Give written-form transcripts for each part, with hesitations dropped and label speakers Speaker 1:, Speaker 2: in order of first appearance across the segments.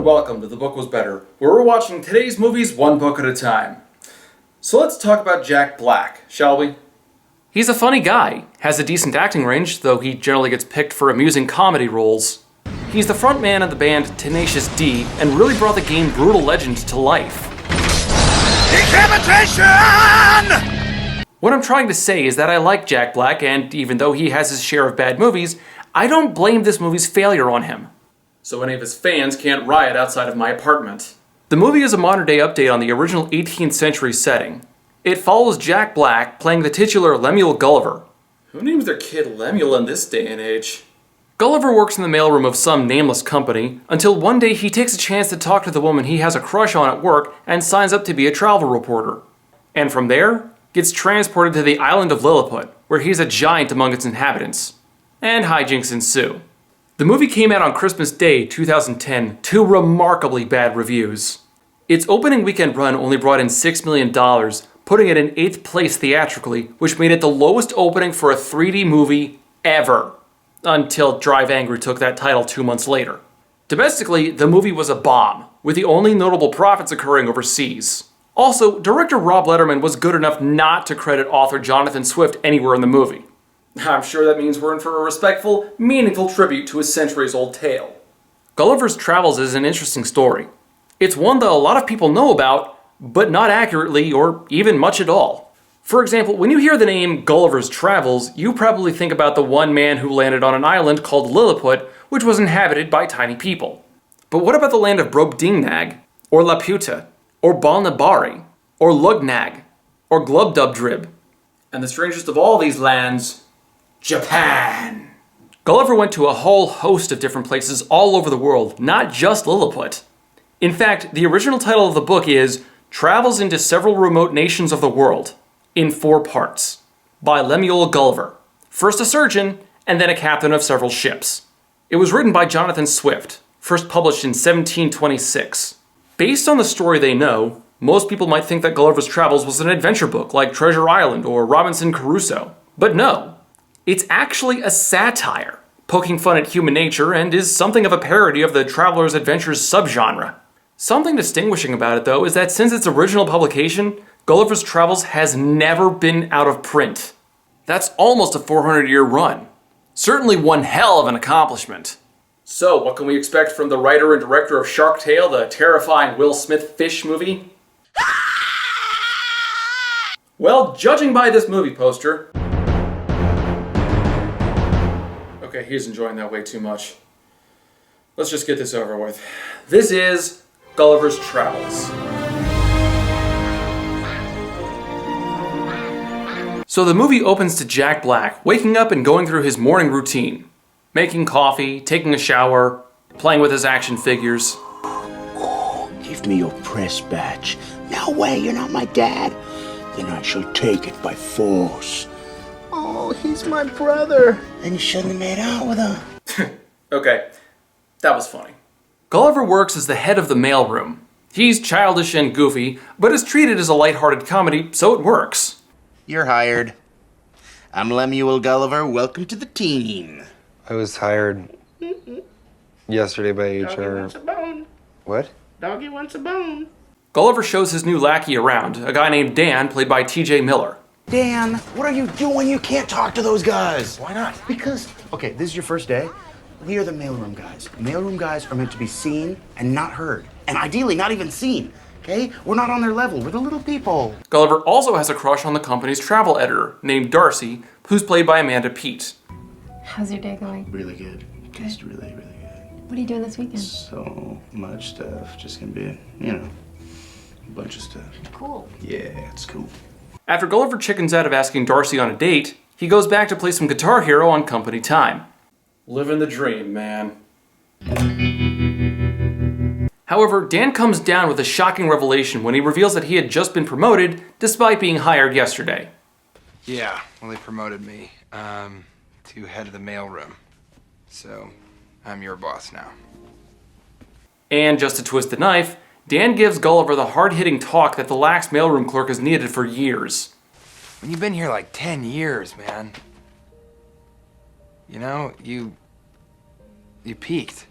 Speaker 1: and welcome to The Book Was Better, where we're watching today's movies one book at a time. So let's talk about Jack Black, shall we? He's a funny guy, has a decent acting range, though he generally gets picked for amusing comedy roles. He's the frontman of the band Tenacious D, and really brought the game Brutal Legend to life. Decapitation! What I'm trying to say is that I like Jack Black, and even though he has his share of bad movies, I don't blame this movie's failure on him. So any of his fans can't riot outside of my apartment. The movie is a modern-day update on the original 18th century setting. It follows Jack Black playing the titular Lemuel Gulliver. Who names their kid Lemuel in this day and age? Gulliver works in the mailroom of some nameless company, until one day he takes a chance to talk to the woman he has a crush on at work and signs up to be a travel reporter. And from there, gets transported to the island of Lilliput, where he's a giant among its inhabitants. And hijinks ensue. The movie came out on Christmas Day, 2010, to remarkably bad reviews. Its opening weekend run only brought in $6 million, putting it in 8th place theatrically, which made it the lowest opening for a 3D movie ever. Until Drive Angry took that title 2 months later. Domestically, the movie was a bomb, with the only notable profits occurring overseas. Also, director Rob Letterman was good enough not to credit author Jonathan Swift anywhere in the movie. I'm sure that means we're in for a respectful, meaningful tribute to a centuries-old tale. Gulliver's Travels is an interesting story. It's one that a lot of people know about, but not accurately or even much at all. For example, when you hear the name Gulliver's Travels, you probably think about the one man who landed on an island called Lilliput, which was inhabited by tiny people. But what about the land of Brobdingnag, or Laputa, or Balnabari, or Lugnag, or Glubdubdrib? And the strangest of all these lands, Japan. Gulliver went to a whole host of different places all over the world, not just Lilliput. In fact, the original title of the book is Travels into Several Remote Nations of the World, in 4 parts, by Lemuel Gulliver, first a surgeon, and then a captain of several ships. It was written by Jonathan Swift, first published in 1726. Based on the story they know, most people might think that Gulliver's Travels was an adventure book like Treasure Island or Robinson Crusoe. But no. It's actually a satire, poking fun at human nature, and is something of a parody of the Traveler's Adventures subgenre. Something distinguishing about it, though, is that since its original publication, Gulliver's Travels has never been out of print. That's almost a 400-year run. Certainly one hell of an accomplishment. So, what can we expect from the writer and director of Shark Tale, the terrifying Will Smith fish movie? Well, judging by this movie poster... Okay, he's enjoying that way too much. Let's just get this over with. This is Gulliver's Travels. So the movie opens to Jack Black waking up and going through his morning routine. Making coffee, taking a shower, playing with his action figures.
Speaker 2: Give me your press badge. No way, you're not my dad. Then I shall take it by force. Oh, he's my brother. Then you shouldn't have made out with him.
Speaker 1: Okay, that was funny. Gulliver works as the head of the mailroom. He's childish and goofy, but is treated as a lighthearted comedy, so it works.
Speaker 2: You're hired. I'm Lemuel Gulliver. Welcome to the team.
Speaker 3: I was hired yesterday by HR.
Speaker 2: Doggy wants a bone.
Speaker 3: What?
Speaker 2: Doggy wants a bone.
Speaker 1: Gulliver shows his new lackey around, a guy named Dan, played by T.J. Miller.
Speaker 2: Dan, what are you doing? You can't talk to those guys.
Speaker 3: Why not?
Speaker 2: Because, okay, this is your first day. We are the mailroom guys. Mailroom guys are meant to be seen and not heard. And ideally, not even seen. Okay? We're not on their level. We're the little people.
Speaker 1: Gulliver also has a crush on the company's travel editor, named Darcy, who's played by Amanda Peet.
Speaker 4: How's your day going?
Speaker 2: Really good. Just really, really good.
Speaker 4: What are you doing this weekend?
Speaker 2: So much stuff. Just gonna be, a bunch of stuff.
Speaker 4: Cool.
Speaker 2: Yeah, it's cool.
Speaker 1: After Gulliver chickens out of asking Darcy on a date, he goes back to play some Guitar Hero on company time. Living the dream, man. However, Dan comes down with a shocking revelation when he reveals that he had just been promoted despite being hired yesterday.
Speaker 3: Yeah, well, they promoted me to head of the mailroom. So, I'm your boss now.
Speaker 1: And just to twist the knife, Dan gives Gulliver the hard-hitting talk that the lax mailroom clerk has needed for years.
Speaker 3: When you've been here like 10 years, man. You know, you peaked.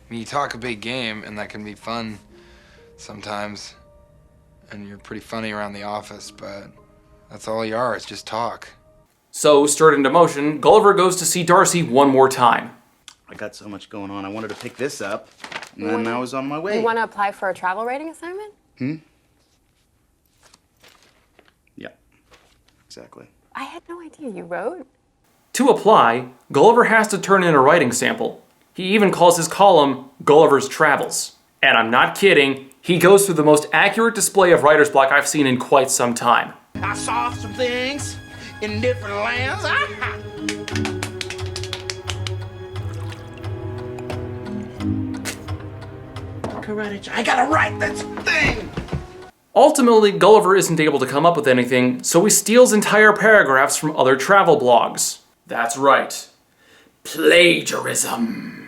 Speaker 3: mean, you talk a big game, and that can be fun sometimes. And you're pretty funny around the office, but that's all you are, it's just talk.
Speaker 1: So, stirred into motion, Gulliver goes to see Darcy one more time.
Speaker 2: I got so much going on. I wanted to pick this up, and then I was on my way.
Speaker 5: You want to apply for a travel writing assignment?
Speaker 2: Yeah, exactly.
Speaker 5: I had no idea you wrote.
Speaker 1: To apply, Gulliver has to turn in a writing sample. He even calls his column Gulliver's Travels. And I'm not kidding, he goes through the most accurate display of writer's block I've seen in quite some time.
Speaker 2: I saw some things in different lands. I gotta write this thing!
Speaker 1: Ultimately, Gulliver isn't able to come up with anything, so he steals entire paragraphs from other travel blogs. That's right. Plagiarism.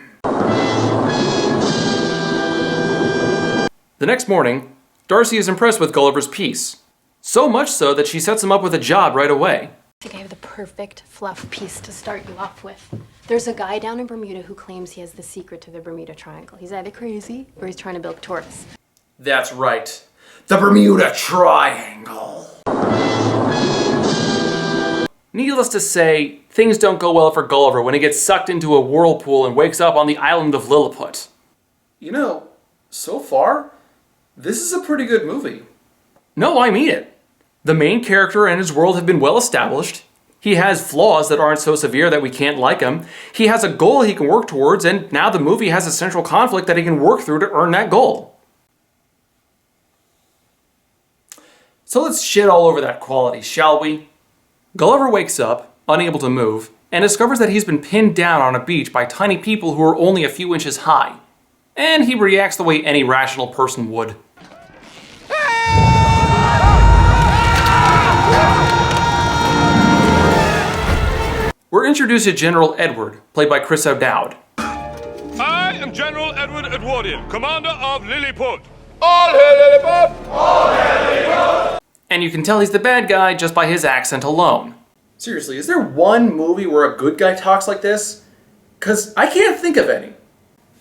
Speaker 1: The next morning, Darcy is impressed with Gulliver's piece. So much so that she sets him up with a job right away.
Speaker 4: I think I have the perfect fluff piece to start you off with. There's a guy down in Bermuda who claims he has the secret to the Bermuda Triangle. He's either crazy or he's trying to bilk tourists.
Speaker 1: That's right. The Bermuda Triangle. Needless to say, things don't go well for Gulliver when he gets sucked into a whirlpool and wakes up on the island of Lilliput. You know, so far, this is a pretty good movie. No, I mean it. The main character and his world have been well established. He has flaws that aren't so severe that we can't like him. He has a goal he can work towards, and now the movie has a central conflict that he can work through to earn that goal. So let's shit all over that quality, shall we? Gulliver wakes up, unable to move, and discovers that he's been pinned down on a beach by tiny people who are only a few inches high. And he reacts the way any rational person would. We're introduced to General Edward, played by Chris O'Dowd.
Speaker 6: I am General Edward Edwardian, commander of Lilliput.
Speaker 7: All hail Lilliput! All hail Lilliput!
Speaker 1: And you can tell he's the bad guy just by his accent alone. Seriously, is there one movie where a good guy talks like this? 'Cause I can't think of any.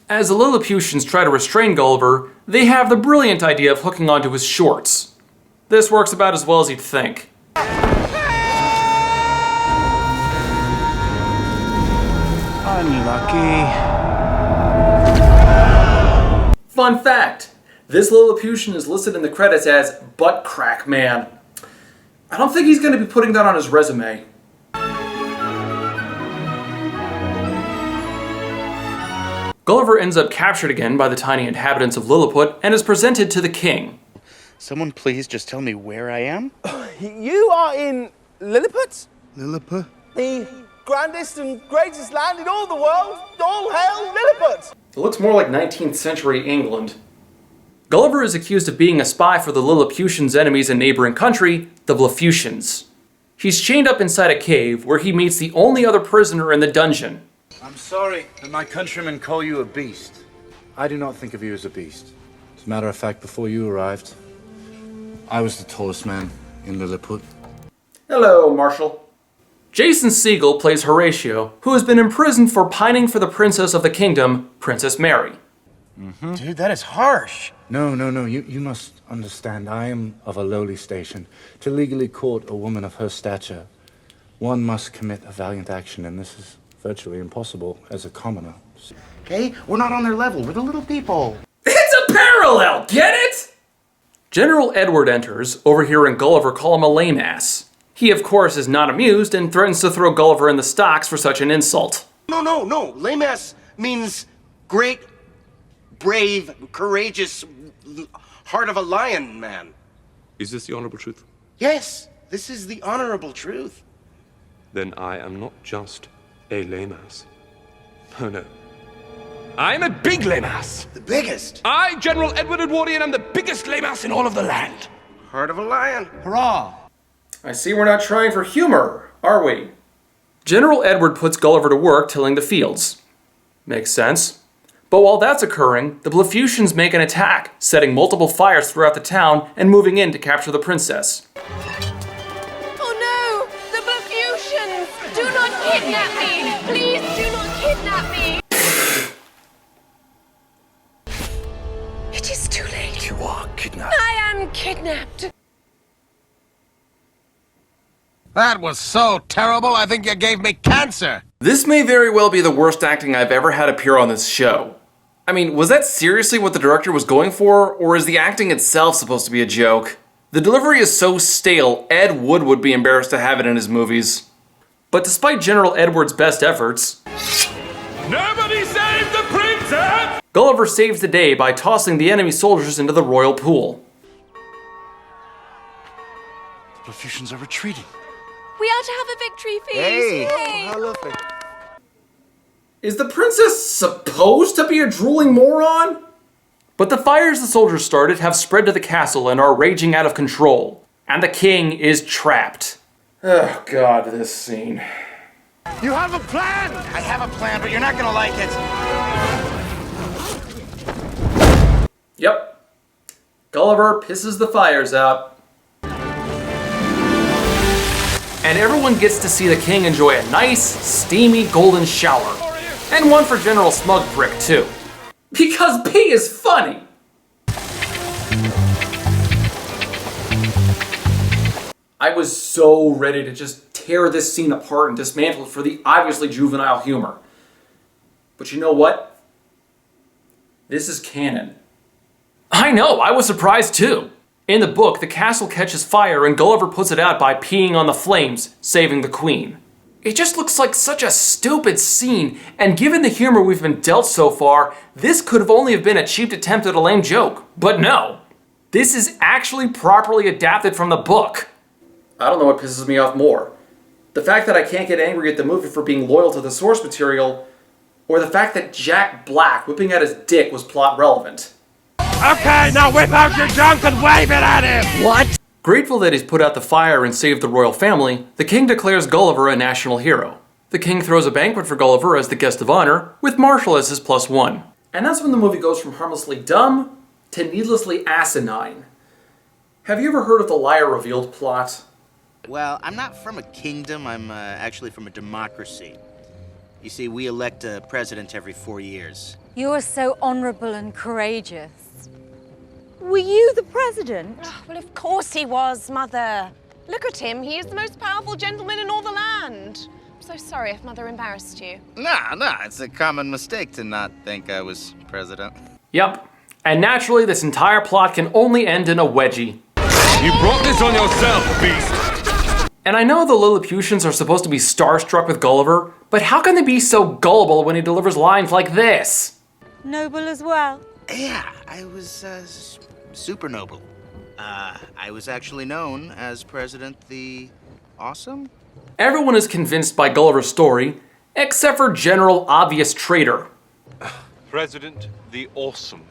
Speaker 1: As the Lilliputians try to restrain Gulliver, they have the brilliant idea of hooking onto his shorts. This works about as well as you'd think.
Speaker 2: Unlucky.
Speaker 1: Fun fact, this Lilliputian is listed in the credits as Butt Crack Man. I don't think he's going to be putting that on his resume. Gulliver ends up captured again by the tiny inhabitants of Lilliput and is presented to the king.
Speaker 2: Someone please just tell me where I am?
Speaker 8: You are in Lilliput?
Speaker 2: Lilliput?
Speaker 8: The grandest and greatest land in all the world. All hail Lilliput!
Speaker 1: It looks more like 19th century England. Gulliver is accused of being a spy for the Lilliputians' enemies in neighboring country, the Blefutians. He's chained up inside a cave where he meets the only other prisoner in the dungeon.
Speaker 9: I'm sorry that my countrymen call you a beast. I do not think of you as a beast. As a matter of fact, before you arrived, I was the tallest man in Lilliput.
Speaker 1: Hello, Marshal. Jason Segel plays Horatio, who has been imprisoned for pining for the princess of the kingdom, Princess Mary.
Speaker 2: Dude, that is harsh.
Speaker 9: No, you must understand. I am of a lowly station. To legally court a woman of her stature, one must commit a valiant action, and this is virtually impossible as a commoner.
Speaker 2: Okay? We're not on their level. We're the little people.
Speaker 1: It's a parallel, get it? General Edward enters, overhearing Gulliver call him a lame ass. He, of course, is not amused and threatens to throw Gulliver in the stocks for such an insult.
Speaker 10: No. Lame ass means great, brave, courageous, heart of a lion man.
Speaker 6: Is this the honorable truth?
Speaker 10: Yes, this is the honorable truth.
Speaker 6: Then I am not just a lame ass. Oh no. I'm a big lame ass.
Speaker 10: The biggest.
Speaker 6: I, General Edward Edwardian, am the biggest lame ass in all of the land.
Speaker 10: Heart of a lion.
Speaker 2: Hurrah!
Speaker 1: I see we're not trying for humor, are we? General Edward puts Gulliver to work tilling the fields. Makes sense. But while that's occurring, the Blefutians make an attack, setting multiple fires throughout the town and moving in to capture the princess.
Speaker 5: Oh no! The Blefutians! Do not kidnap me! Please do not kidnap me!
Speaker 2: You are kidnapped.
Speaker 5: I am kidnapped.
Speaker 10: That was so terrible, I think you gave me cancer.
Speaker 1: This may very well be the worst acting I've ever had appear on this show. I mean, was that seriously what the director was going for, or is the acting itself supposed to be a joke? The delivery is so stale, Ed Wood would be embarrassed to have it in his movies. But despite General Edward's best efforts,
Speaker 7: Nobody saved the princess!
Speaker 1: Gulliver saves the day by tossing the enemy soldiers into the royal pool.
Speaker 2: The Blefutians are retreating.
Speaker 5: We are to have a victory feast.
Speaker 10: Hey.
Speaker 5: Yay.
Speaker 8: How lovely.
Speaker 1: Is the princess supposed to be a drooling moron? But the fires the soldiers started have spread to the castle and are raging out of control. And the king is trapped. Oh god, this scene.
Speaker 10: You have a plan? I have a plan, but you're not gonna like it.
Speaker 1: Yep. Gulliver pisses the fires out. And everyone gets to see the king enjoy a nice, steamy golden shower. And one for General Smugprick, too. Because P is funny! I was so ready to just tear this scene apart and dismantle it for the obviously juvenile humor. But you know what? This is canon. I know, I was surprised too. In the book, the castle catches fire and Gulliver puts it out by peeing on the flames, saving the queen. It just looks like such a stupid scene, and given the humor we've been dealt so far, this could have only been a cheap attempt at a lame joke. But no, this is actually properly adapted from the book. I don't know what pisses me off more. The fact that I can't get angry at the movie for being loyal to the source material, or the fact that Jack Black whipping out his dick was plot relevant.
Speaker 7: Okay, now whip out your junk and wave it at him!
Speaker 2: What?
Speaker 1: Grateful that he's put out the fire and saved the royal family, the king declares Gulliver a national hero. The king throws a banquet for Gulliver as the guest of honor, with Marshall as his +1. And that's when the movie goes from harmlessly dumb to needlessly asinine. Have you ever heard of the liar revealed plot?
Speaker 2: Well, I'm not from a kingdom. I'm actually from a democracy. You see, we elect a president every 4 years.
Speaker 11: You are so honorable and courageous. Were you the president?
Speaker 5: Oh, well, of course he was, Mother. Look at him. He is the most powerful gentleman in all the land. I'm so sorry if Mother embarrassed you.
Speaker 2: Nah, it's a common mistake to not think I was president.
Speaker 1: Yep. And naturally, this entire plot can only end in a wedgie.
Speaker 6: You brought this on yourself, beast!
Speaker 1: And I know the Lilliputians are supposed to be starstruck with Gulliver, but how can they be so gullible when he delivers lines like this?
Speaker 11: Noble as well.
Speaker 2: Yeah, I was super noble. I was actually known as President the Awesome.
Speaker 1: Everyone is convinced by Gulliver's story, except for General Obvious Traitor.
Speaker 6: President the Awesome.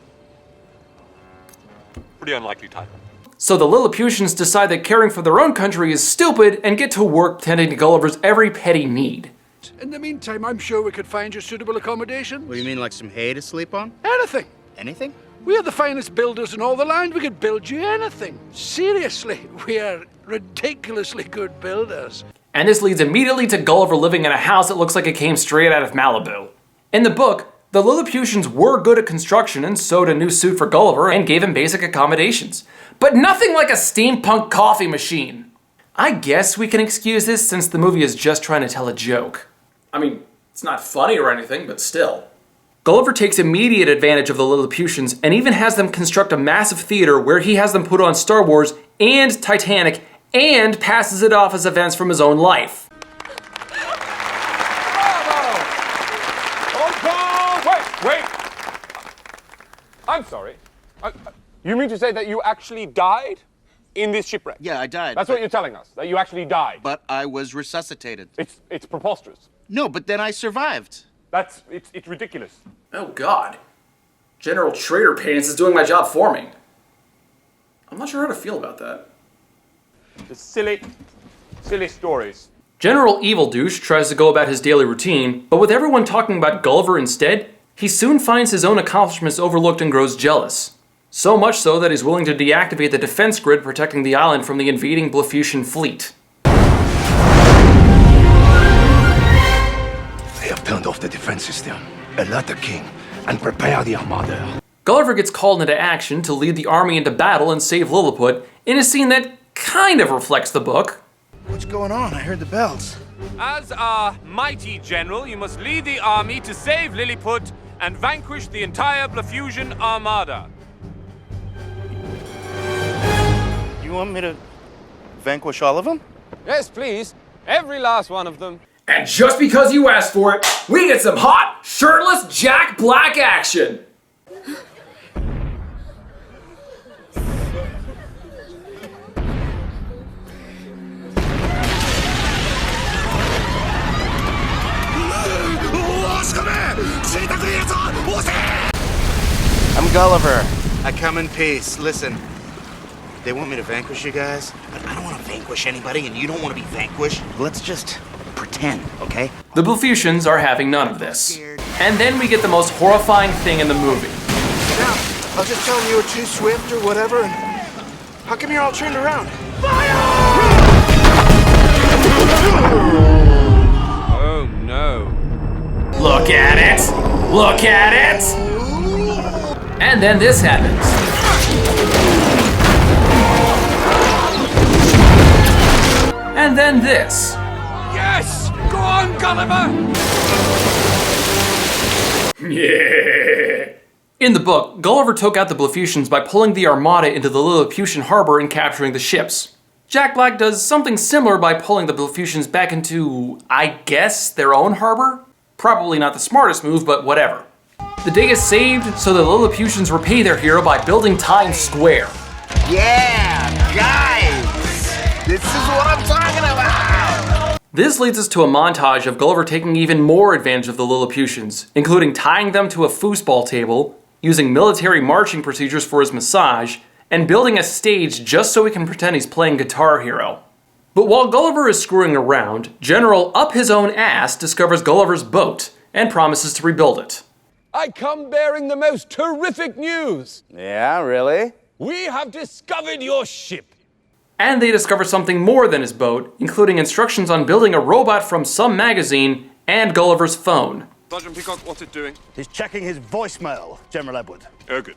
Speaker 6: Pretty unlikely title.
Speaker 1: So the Lilliputians decide that caring for their own country is stupid and get to work tending to Gulliver's every petty need.
Speaker 12: In the meantime, I'm sure we could find you suitable accommodations.
Speaker 2: What do you mean, like some hay to sleep on?
Speaker 12: Anything.
Speaker 2: Anything?
Speaker 12: We are the finest builders in all the land. We could build you anything. Seriously, we are ridiculously good builders.
Speaker 1: And this leads immediately to Gulliver living in a house that looks like it came straight out of Malibu. In the book, the Lilliputians were good at construction and sewed a new suit for Gulliver and gave him basic accommodations. But nothing like a steampunk coffee machine. I guess we can excuse this since the movie is just trying to tell a joke. I mean, it's not funny or anything, but still. Gulliver takes immediate advantage of the Lilliputians and even has them construct a massive theater where he has them put on Star Wars and Titanic and passes it off as events from his own life.
Speaker 7: Wait! I'm sorry. You mean to say that you actually died in this shipwreck?
Speaker 2: Yeah, I died.
Speaker 7: That's what you're telling us, that you actually died.
Speaker 2: But I was resuscitated.
Speaker 7: It's preposterous.
Speaker 2: No, but then I survived.
Speaker 7: It's ridiculous.
Speaker 1: Oh God. General Traitor Pants is doing my job for me. I'm not sure how to feel about that.
Speaker 7: Just silly stories.
Speaker 1: General Evil Douche tries to go about his daily routine, but with everyone talking about Gulliver instead, he soon finds his own accomplishments overlooked and grows jealous. So much so that he's willing to deactivate the defense grid protecting the island from the invading Blefutian fleet.
Speaker 2: They have turned off the defense system. Alert the king and prepare the armada.
Speaker 1: Gulliver gets called into action to lead the army into battle and save Lilliput in a scene that kind of reflects the book.
Speaker 13: What's going on? I heard the bells.
Speaker 6: As our mighty general, you must lead the army to save Lilliput and vanquish the entire Blafusion armada.
Speaker 13: You want me to vanquish all of them?
Speaker 6: Yes, please. Every last one of them.
Speaker 1: And just because you asked for it, we get some hot, shirtless Jack Black action!
Speaker 13: I'm Gulliver. I come in peace. Listen, they want me to vanquish you guys, but I don't want to vanquish anybody, and you don't want to be vanquished. Let's just pretend, okay?
Speaker 1: The Blafusians are having none of this. And then we get the most horrifying thing in the movie.
Speaker 13: Now, I was just telling you were too swift or whatever, and how come you're all turned around?
Speaker 6: Oh no.
Speaker 1: Look at it! Look at it! And then this happens. And then this.
Speaker 6: Yes! Go on, Gulliver!
Speaker 1: Yeah. In the book, Gulliver took out the Blafusians by pulling the armada into the Lilliputian harbor and capturing the ships. Jack Black does something similar by pulling the Blafusians back into, I guess, their own harbor? Probably not the smartest move, but whatever. The day is saved, so the Lilliputians repay their hero by building Times Square.
Speaker 10: Yeah, guys! This is what I'm talking about!
Speaker 1: This leads us to a montage of Gulliver taking even more advantage of the Lilliputians, including tying them to a foosball table, using military marching procedures for his massage, and building a stage just so he can pretend he's playing Guitar Hero. But while Gulliver is screwing around, General Up His Own Ass discovers Gulliver's boat and promises to rebuild it.
Speaker 6: I come bearing the most terrific news.
Speaker 13: Yeah, really?
Speaker 6: We have discovered your ship.
Speaker 1: And they discover something more than his boat, including instructions on building a robot from some magazine and Gulliver's phone.
Speaker 6: Sergeant Peacock, what's it doing?
Speaker 13: He's checking his voicemail, General Edward.
Speaker 6: Oh, good.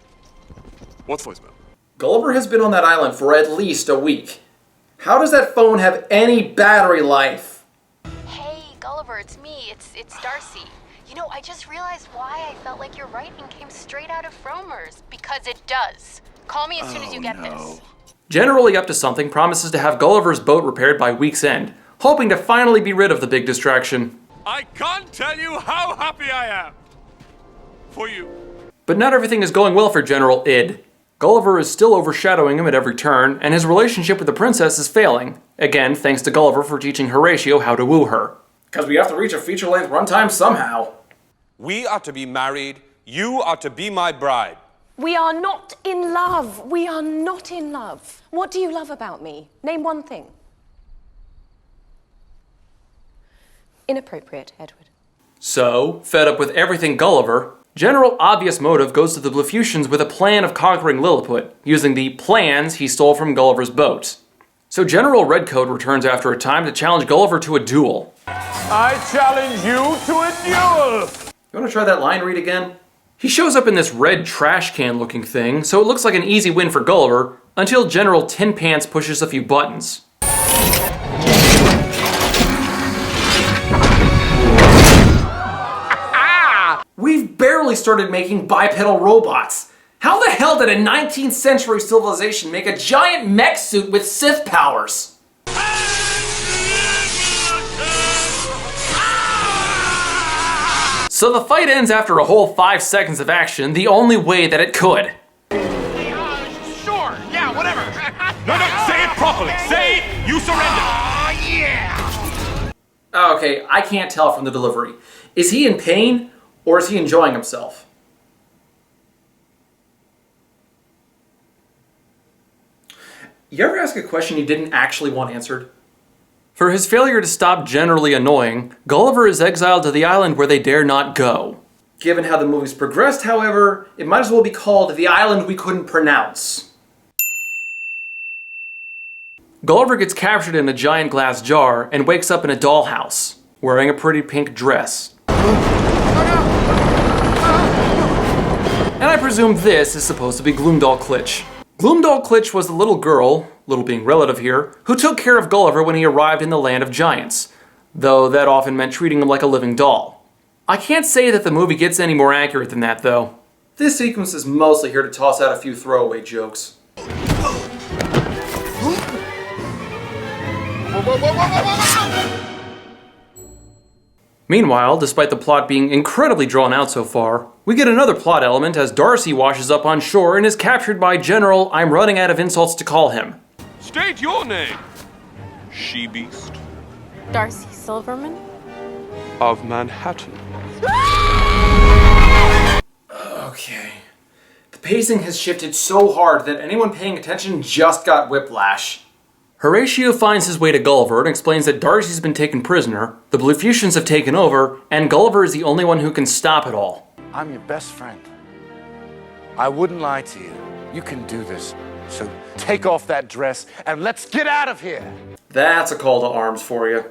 Speaker 6: What's voicemail?
Speaker 1: Gulliver has been on that island for at least a week. How does that phone have any battery life?
Speaker 4: Hey, Gulliver, it's me. It's Darcy. You know, I just realized why I felt like your writing came straight out of Frommer's. Because it does. Call me as soon as you get this.
Speaker 1: Generally up to something, promises to have Gulliver's boat repaired by week's end, hoping to finally be rid of the big distraction.
Speaker 6: I can't tell you how happy I am. For you.
Speaker 1: But not everything is going well for General Id. Gulliver is still overshadowing him at every turn, and his relationship with the princess is failing. Again, thanks to Gulliver for teaching Horatio how to woo her. Because we have to reach a feature-length runtime somehow.
Speaker 6: We are to be married. You are to be my bride.
Speaker 5: We are not in love. We are not in love. What do you love about me? Name one thing. Inappropriate, Edward.
Speaker 1: So, fed up with everything Gulliver, General Obvious Motive goes to the Blafusians with a plan of conquering Lilliput, using the plans he stole from Gulliver's boat. So General Redcoat returns after a time to challenge Gulliver to a duel.
Speaker 7: I challenge you to a duel!
Speaker 1: You want to try that line read again? He shows up in this red trash can looking thing, so it looks like an easy win for Gulliver, until General Tin Pants pushes a few buttons. We've barely started making bipedal robots. How the hell did a 19th century civilization make a giant mech suit with Sith powers? So the fight ends after a whole 5 seconds of action, the only way that it could.
Speaker 6: Sure, yeah, whatever. No, say it properly. Say you surrender. Yeah.
Speaker 1: Okay, I can't tell from the delivery. Is he in pain, or is he enjoying himself? You ever ask a question you didn't actually want answered? For his failure to stop generally annoying, Gulliver is exiled to the island where they dare not go. Given how the movie's progressed, however, it might as well be called The Island We Couldn't Pronounce. Gulliver gets captured in a giant glass jar and wakes up in a dollhouse, wearing a pretty pink dress. And I presume this is supposed to be Gloomdal Klitsch. Gloomdal Klitsch was the little girl, little being relative here, who took care of Gulliver when he arrived in the land of giants, though that often meant treating him like a living doll. I can't say that the movie gets any more accurate than that, though. This sequence is mostly here to toss out a few throwaway jokes. Meanwhile, despite the plot being incredibly drawn out so far, we get another plot element as Darcy washes up on shore and is captured by General I'm running out of insults to call him.
Speaker 6: State your name, she-beast.
Speaker 5: Darcy Silverman?
Speaker 6: Of Manhattan.
Speaker 1: Okay. The pacing has shifted so hard that anyone paying attention just got whiplash. Horatio finds his way to Gulliver and explains that Darcy's been taken prisoner, the Blefutians have taken over, and Gulliver is the only one who can stop it all.
Speaker 9: I'm your best friend. I wouldn't lie to you. You can do this. So take off that dress and let's get out of here.
Speaker 1: That's a call to arms for you.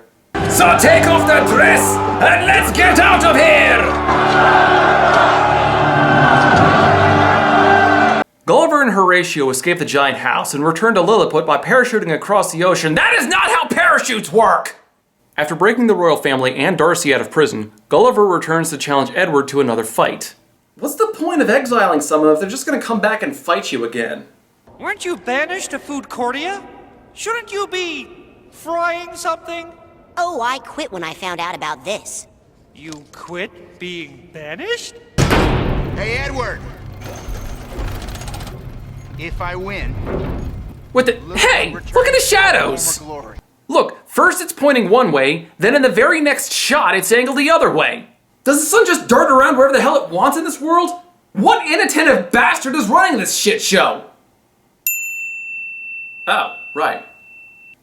Speaker 1: So take off that dress and let's get out of here! Gulliver and Horatio escape the giant house and return to Lilliput by parachuting across the ocean. That is not how parachutes work! After breaking the royal family and Darcy out of prison, Gulliver returns to challenge Edward to another fight. What's the point of exiling someone if they're just gonna come back and fight you again?
Speaker 14: Weren't you banished to Foodcordia? Shouldn't you be frying something?
Speaker 15: Oh, I quit when I found out about this.
Speaker 14: You quit being banished?
Speaker 13: Hey, Edward! If I win...
Speaker 1: What the— Hey! Look at the shadows! Look, first it's pointing one way, then in the very next shot it's angled the other way. Does the sun just dart around wherever the hell it wants in this world? What inattentive bastard is running this shit show? Oh, right.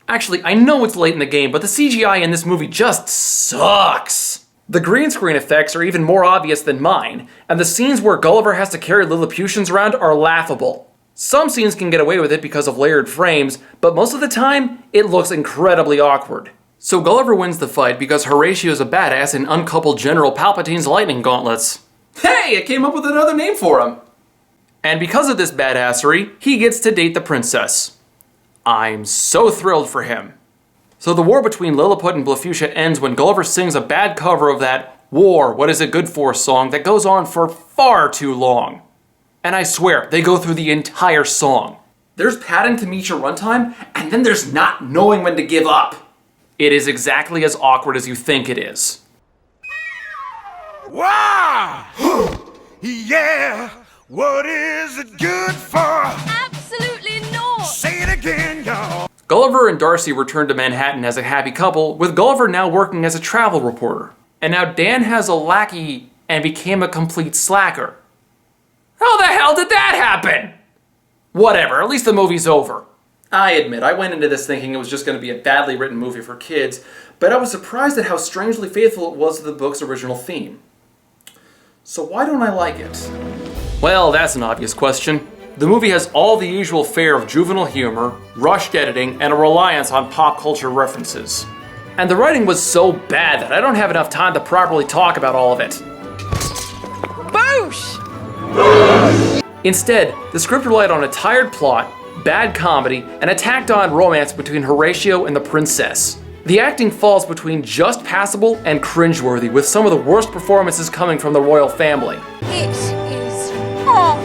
Speaker 1: Actually, I know it's late in the game, but the CGI in this movie just sucks. The green screen effects are even more obvious than mine, and the scenes where Gulliver has to carry Lilliputians around are laughable. Some scenes can get away with it because of layered frames, but most of the time, it looks incredibly awkward. So Gulliver wins the fight because Horatio's a badass and uncoupled General Palpatine's lightning gauntlets. Hey, I came up with another name for him! And because of this badassery, he gets to date the princess. I'm so thrilled for him. So the war between Lilliput and Blefuscia ends when Gulliver sings a bad cover of that "War, What Is It Good For" song that goes on for far too long. And I swear, they go through the entire song. There's padding to meet your runtime, and then there's not knowing when to give up. It is exactly as awkward as you think it is.
Speaker 16: Wow! Yeah! What is it good for?
Speaker 5: Absolutely not!
Speaker 16: Say it again, y'all!
Speaker 1: Gulliver and Darcy return to Manhattan as a happy couple, with Gulliver now working as a travel reporter. And now Dan has a lackey and became a complete slacker. How the hell did that happen? Whatever, at least the movie's over. I admit, I went into this thinking it was just going to be a badly written movie for kids, but I was surprised at how strangely faithful it was to the book's original theme. So why don't I like it? Well, that's an obvious question. The movie has all the usual fare of juvenile humor, rushed editing, and a reliance on pop culture references. And the writing was so bad that I don't have enough time to properly talk about all of it.
Speaker 5: Boosh!
Speaker 1: Instead, the script relied on a tired plot, bad comedy, and a tacked-on romance between Horatio and the princess. The acting falls between just passable and cringeworthy, with some of the worst performances coming from the royal family.
Speaker 5: It is... Oh.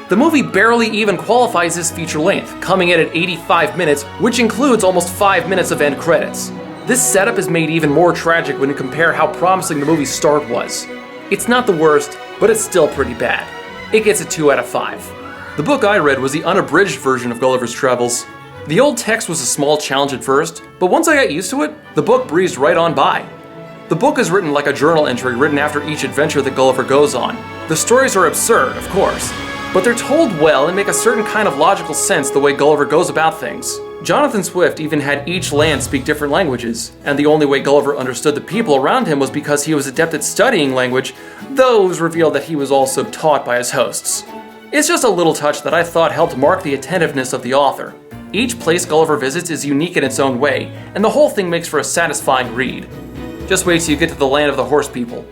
Speaker 1: The movie barely even qualifies as feature length, coming in at 85 minutes, which includes almost 5 minutes of end credits. This setup is made even more tragic when you compare how promising the movie's start was. It's not the worst, but it's still pretty bad. It gets a 2 out of 5. The book I read was the unabridged version of Gulliver's Travels. The old text was a small challenge at first, but once I got used to it, the book breezed right on by. The book is written like a journal entry written after each adventure that Gulliver goes on. The stories are absurd, of course, but they're told well and make a certain kind of logical sense the way Gulliver goes about things. Jonathan Swift even had each land speak different languages, and the only way Gulliver understood the people around him was because he was adept at studying language, though it was revealed that he was also taught by his hosts. It's just a little touch that I thought helped mark the attentiveness of the author. Each place Gulliver visits is unique in its own way, and the whole thing makes for a satisfying read. Just wait till you get to the land of the horse people.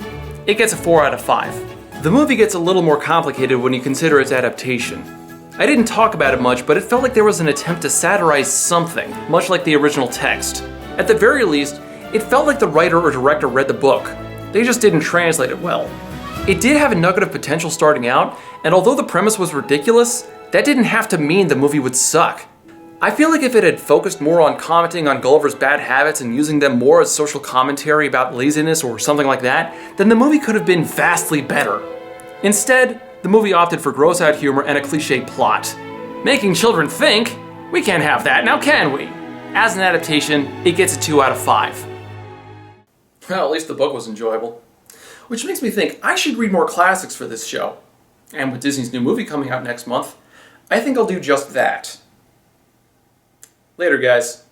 Speaker 1: It gets a 4 out of 5. The movie gets a little more complicated when you consider its adaptation. I didn't talk about it much, but it felt like there was an attempt to satirize something, much like the original text. At the very least, it felt like the writer or director read the book. They just didn't translate it well. It did have a nugget of potential starting out, and although the premise was ridiculous, that didn't have to mean the movie would suck. I feel like if it had focused more on commenting on Gulliver's bad habits and using them more as social commentary about laziness or something like that, then the movie could have been vastly better. Instead, the movie opted for gross-out humor and a cliché plot. Making children think? We can't have that, now can we? As an adaptation, it gets a 2 out of 5. Well, at least the book was enjoyable. Which makes me think I should read more classics for this show. And with Disney's new movie coming out next month, I think I'll do just that. Later, guys.